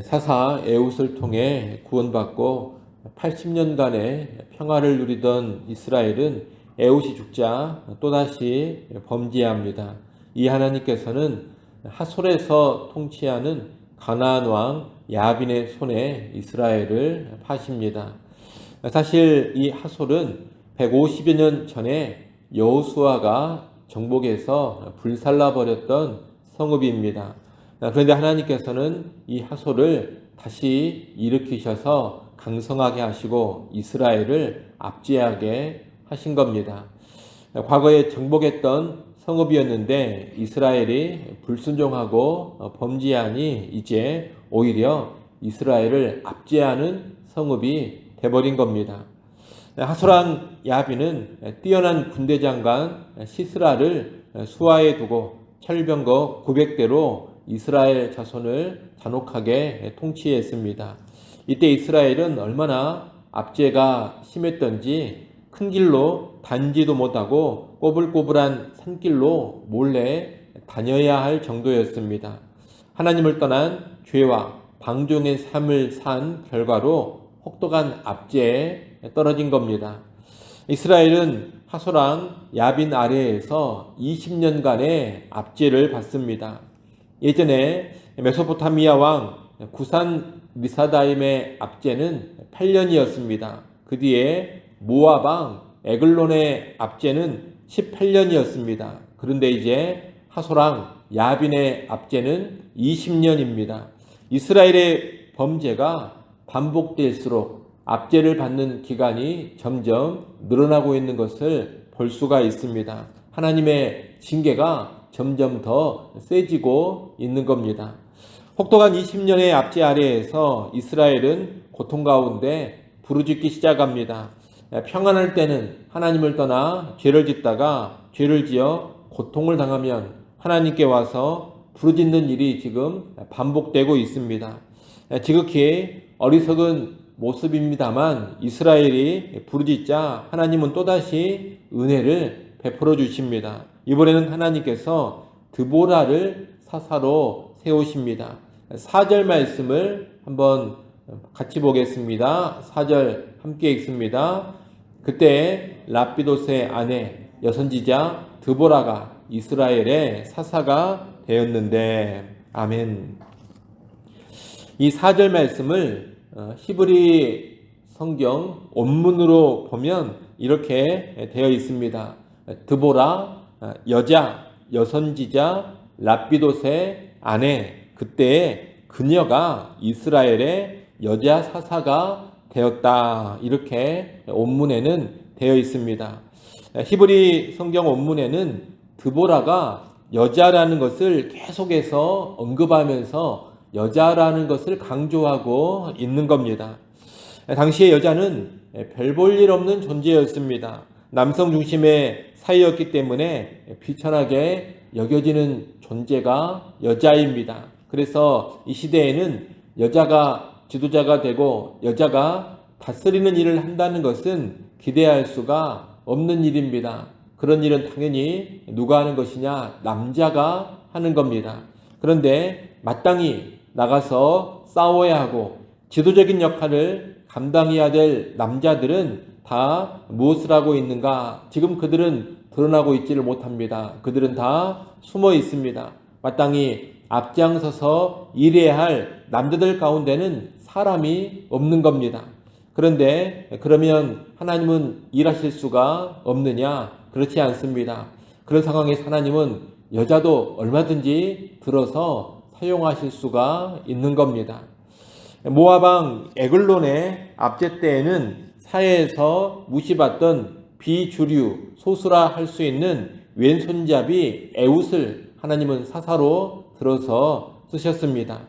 사사 에웃을 통해 구원받고 80년간의 평화를 누리던 이스라엘은 에웃이 죽자 또다시 범죄합니다. 이 하나님께서는 하솔에서 통치하는 가나안 왕 야빈의 손에 이스라엘을 파십니다. 사실 이 하솔은 150여 년 전에 여호수아가 정복해서 불살라 버렸던 성읍입니다. 그런데 하나님께서는 이 하솔을 다시 일으키셔서 강성하게 하시고 이스라엘을 압제하게 하신 겁니다. 과거에 정복했던 성읍이었는데 이스라엘이 불순종하고 범죄하니 이제 오히려 이스라엘을 압제하는 성읍이 되어버린 겁니다. 하솔왕 야빈은 뛰어난 군대 장관 시스라를 수하에 두고 철병거 900대로 이스라엘 자손을 잔혹하게 통치했습니다. 이때 이스라엘은 얼마나 압제가 심했던지 큰 길로 다니지도 못하고 꼬불꼬불한 산길로 몰래 다녀야 할 정도였습니다. 하나님을 떠난 죄와 방종의 삶을 산 결과로 혹독한 압제에 떨어진 겁니다. 이스라엘은 하솔왕 야빈 아래에서 20년간의 압제를 받습니다. 예전에 메소포타미아 왕 구산 리사다임의 압제는 8년이었습니다. 그 뒤에 모압 왕 에글론의 압제는 18년이었습니다. 그런데 이제 하솔왕 야빈의 압제는 20년입니다. 이스라엘의 범죄가 반복될수록 압제를 받는 기간이 점점 늘어나고 있는 것을 볼 수가 있습니다. 하나님의 징계가 점점 더 세지고 있는 겁니다. 혹독한 20년의 압제 아래에서 이스라엘은 고통 가운데 부르짖기 시작합니다. 평안할 때는 하나님을 떠나 죄를 짓다가 죄를 지어 고통을 당하면 하나님께 와서 부르짖는 일이 지금 반복되고 있습니다. 지극히 어리석은 모습입니다만 이스라엘이 부르짖자 하나님은 또다시 은혜를 베풀어 주십니다. 이번에는 하나님께서 드보라를 사사로 세우십니다. 4절 말씀을 한번 같이 보겠습니다. 4절 함께 읽습니다. 그때 랍비돗의 아내 여선지자 드보라가 이스라엘의 사사가 되었는데 아멘. 이 4절 말씀을 히브리 성경 원문으로 보면 이렇게 되어 있습니다. 드보라 여자 여선지자 랍비돗의 아내 그때 그녀가 이스라엘의 여자 사사가 되었다. 이렇게 원문에는 되어 있습니다. 히브리 성경 원문에는 드보라가 여자라는 것을 계속해서 언급하면서 여자라는 것을 강조하고 있는 겁니다. 당시의 여자는 별 볼 일 없는 존재였습니다. 남성 중심의 사회였기 때문에 비천하게 여겨지는 존재가 여자입니다. 그래서 이 시대에는 여자가 지도자가 되고 여자가 다스리는 일을 한다는 것은 기대할 수가 없는 일입니다. 그런 일은 당연히 누가 하는 것이냐? 남자가 하는 겁니다. 그런데 마땅히 나가서 싸워야 하고 지도적인 역할을 감당해야 될 남자들은 다 무엇을 하고 있는가? 지금 그들은 드러나고 있지를 못합니다. 그들은 다 숨어 있습니다. 마땅히 앞장서서 일해야 할 남자들 가운데는 사람이 없는 겁니다. 그런데 그러면 하나님은 일하실 수가 없느냐? 그렇지 않습니다. 그런 상황에서 하나님은 여자도 얼마든지 들어서 사용하실 수가 있는 겁니다. 모압 왕 에글론의 압제 때에는 사회에서 무시받던 비주류 소수라 할 수 있는 왼손잡이 에웃을 하나님은 사사로 들어서 쓰셨습니다.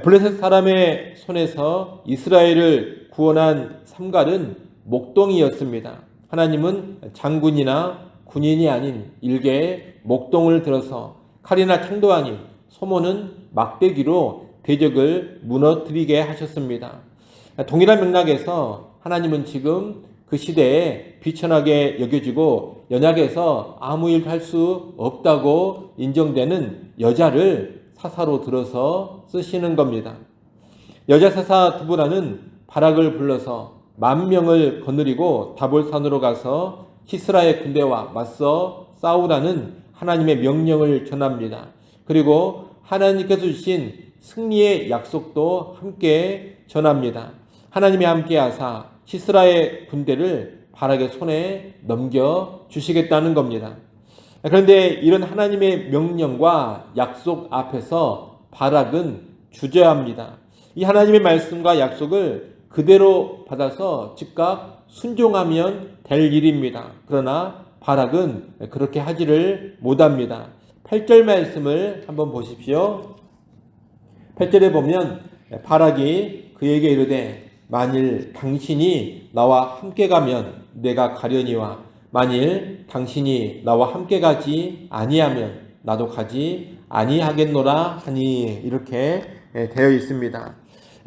블레셋 사람의 손에서 이스라엘을 구원한 삼갈은 목동이었습니다. 하나님은 장군이나 군인이 아닌 일개의 목동을 들어서 칼이나 창도 아닌 소모는 막대기로 대적을 무너뜨리게 하셨습니다. 동일한 맥락에서 하나님은 지금 그 시대에 비천하게 여겨지고 연약해서 아무 일도 할 수 없다고 인정되는 여자를 사사로 들어서 쓰시는 겁니다. 여자 사사 드보라는 바락을 불러서 10,000명을 거느리고 다볼산으로 가서 시스라의 군대와 맞서 싸우라는 하나님의 명령을 전합니다. 그리고 하나님께서 주신 승리의 약속도 함께 전합니다. 하나님이 함께 하사 시스라의 군대를 바락의 손에 넘겨 주시겠다는 겁니다. 그런데 이런 하나님의 명령과 약속 앞에서 바락은 주저합니다. 이 하나님의 말씀과 약속을 그대로 받아서 즉각 순종하면 될 일입니다. 그러나 바락은 그렇게 하지를 못합니다. 8절 말씀을 한번 보십시오. 8절에 보면 바락이 그에게 이르되 만일 당신이 나와 함께 가면 내가 가려니와 만일 당신이 나와 함께 가지 아니하면 나도 가지 아니하겠노라 하니 이렇게 되어 있습니다.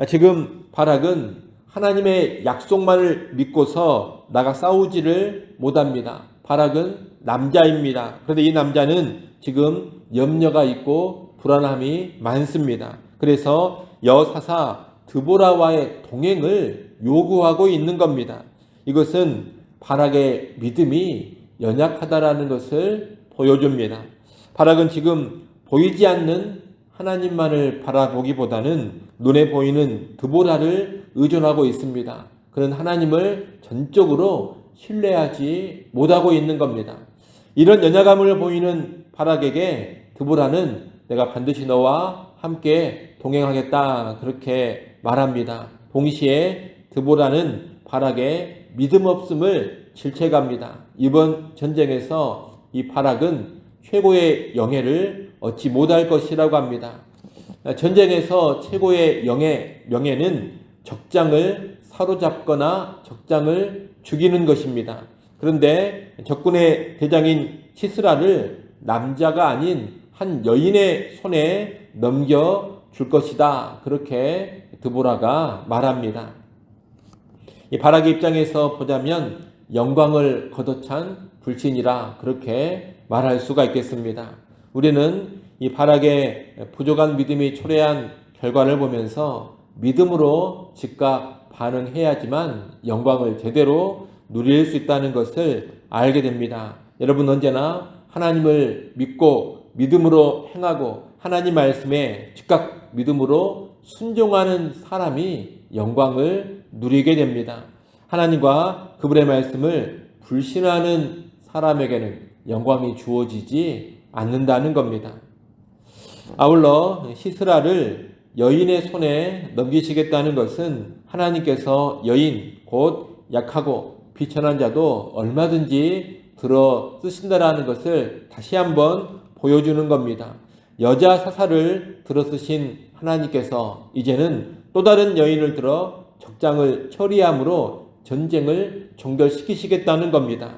지금 바락은 하나님의 약속만을 믿고서 나가 싸우지를 못합니다. 바락은 남자입니다. 그런데 이 남자는 지금 염려가 있고 불안함이 많습니다. 그래서 여사사 드보라와의 동행을 요구하고 있는 겁니다. 이것은 바락의 믿음이 연약하다라는 것을 보여줍니다. 바락은 지금 보이지 않는 하나님만을 바라보기보다는 눈에 보이는 드보라를 의존하고 있습니다. 그런 하나님을 전적으로 신뢰하지 못하고 있는 겁니다. 이런 연약함을 보이는 바락에게 드보라는 내가 반드시 너와 함께 동행하겠다 그렇게 말합니다. 동시에 드보라는 바락의 믿음 없음을 질책합니다. 이번 전쟁에서 이 바락은 최고의 영예를 얻지 못할 것이라고 합니다. 전쟁에서 최고의 명예는 적장을 사로잡거나 적장을 죽이는 것입니다. 그런데 적군의 대장인 시스라를 남자가 아닌 한 여인의 손에 넘겨줄 것이다. 그렇게 드보라가 말합니다. 이 바락의 입장에서 보자면 영광을 걷어찬 불신이라 그렇게 말할 수가 있겠습니다. 우리는 이 바락의 부족한 믿음이 초래한 결과를 보면서 믿음으로 즉각 반응해야지만 영광을 제대로 누릴 수 있다는 것을 알게 됩니다. 여러분 언제나 하나님을 믿고 믿음으로 행하고 하나님 말씀에 즉각 믿음으로 순종하는 사람이 영광을 누리게 됩니다. 하나님과 그분의 말씀을 불신하는 사람에게는 영광이 주어지지 않는다는 겁니다. 아울러 시스라를 여인의 손에 넘기시겠다는 것은 하나님께서 여인 곧 약하고 비천한 자도 얼마든지 들어 쓰신다라는 것을 다시 한번 보여주는 겁니다. 여자 사사를 들어 쓰신 하나님께서 이제는 또 다른 여인을 들어 적장을 처리함으로 전쟁을 종결시키시겠다는 겁니다.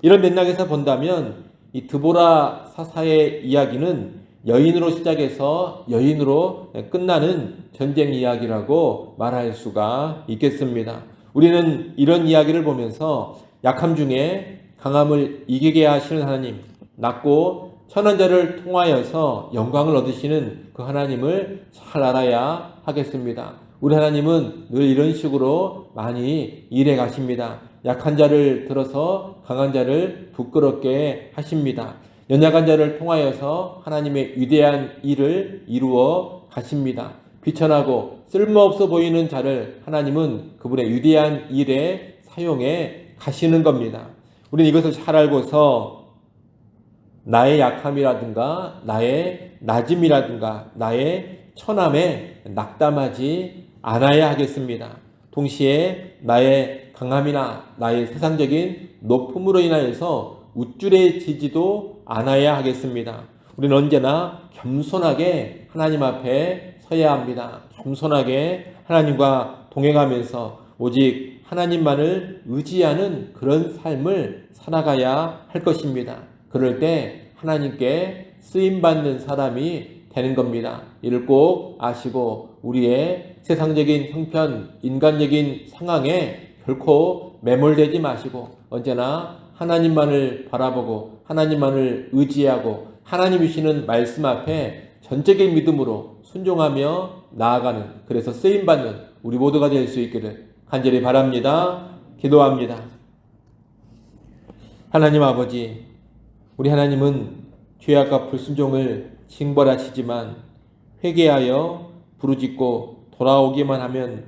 이런 맥락에서 본다면 이 드보라 사사의 이야기는 여인으로 시작해서 여인으로 끝나는 전쟁 이야기라고 말할 수가 있겠습니다. 우리는 이런 이야기를 보면서 약함 중에 강함을 이기게 하시는 하나님, 낮고 천한 자를 통하여서 영광을 얻으시는 그 하나님을 잘 알아야 하겠습니다. 우리 하나님은 늘 이런 식으로 많이 일해 가십니다. 약한 자를 들어서 강한 자를 부끄럽게 하십니다. 연약한 자를 통하여서 하나님의 위대한 일을 이루어 가십니다. 비천하고 쓸모없어 보이는 자를 하나님은 그분의 위대한 일에 사용해 가시는 겁니다. 우리는 이것을 잘 알고서 나의 약함이라든가 나의 낮음이라든가 나의 천함에 낙담하지 않아야 하겠습니다. 동시에 나의 강함이나 나의 세상적인 높음으로 인하여서 우쭐해지지도 않아야 하겠습니다. 우리는 언제나 겸손하게 하나님 앞에 서야 합니다. 겸손하게 하나님과 동행하면서 오직 하나님만을 의지하는 그런 삶을 살아가야 할 것입니다. 그럴 때 하나님께 쓰임받는 사람이 되는 겁니다. 이를 꼭 아시고 우리의 세상적인 형편, 인간적인 상황에 결코 매몰되지 마시고 언제나 하나님만을 바라보고 하나님만을 의지하고 하나님 주시는 말씀 앞에 전적인 믿음으로 순종하며 나아가는, 그래서 쓰임받는 우리 모두가 될 수 있기를 간절히 바랍니다. 기도합니다. 하나님 아버지, 우리 하나님은 죄악과 불순종을 징벌하시지만 회개하여 부르짖고 돌아오기만 하면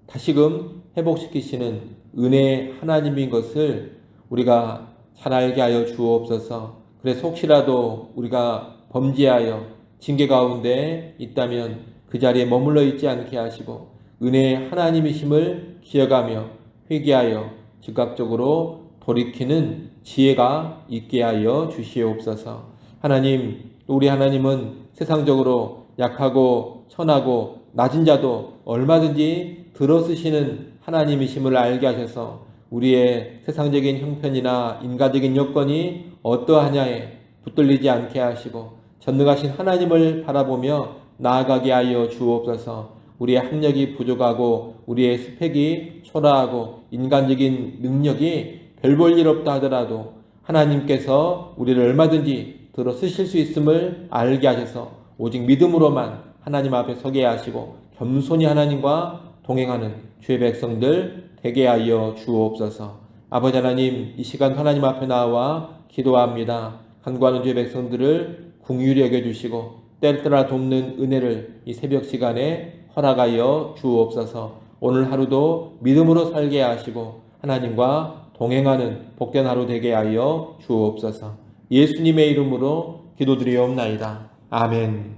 다시금 회복시키시는 은혜의 하나님인 것을 우리가 잘 알게 하여 주옵소서. 그래서 혹시라도 우리가 범죄하여 징계 가운데 있다면 그 자리에 머물러 있지 않게 하시고 은혜의 하나님이심을 기억하며 회개하여 즉각적으로 돌이키는 지혜가 있게 하여 주시옵소서. 하나님, 우리 하나님은 세상적으로 약하고 천하고 낮은 자도 얼마든지 들어쓰시는 하나님이심을 알게 하셔서 우리의 세상적인 형편이나 인간적인 여건이 어떠하냐에 붙들리지 않게 하시고 전능하신 하나님을 바라보며 나아가게 하여 주옵소서. 우리의 학력이 부족하고 우리의 스펙이 초라하고 인간적인 능력이 별 볼 일 없다 하더라도 하나님께서 우리를 얼마든지 들어 쓰실 수 있음을 알게 하셔서 오직 믿음으로만 하나님 앞에 서게 하시고 겸손히 하나님과 동행하는 주의 백성들 되게 하여 주옵소서. 아버지 하나님, 이 시간 하나님 앞에 나와 기도합니다. 간구하는 주의 백성들을 긍휼히 여겨주시고 때를 따라 돕는 은혜를 이 새벽 시간에 허락하여 주옵소서. 오늘 하루도 믿음으로 살게 하시고 하나님과 동행하는 복된 하루 되게 하여 주옵소서. 예수님의 이름으로 기도드리옵나이다. 아멘.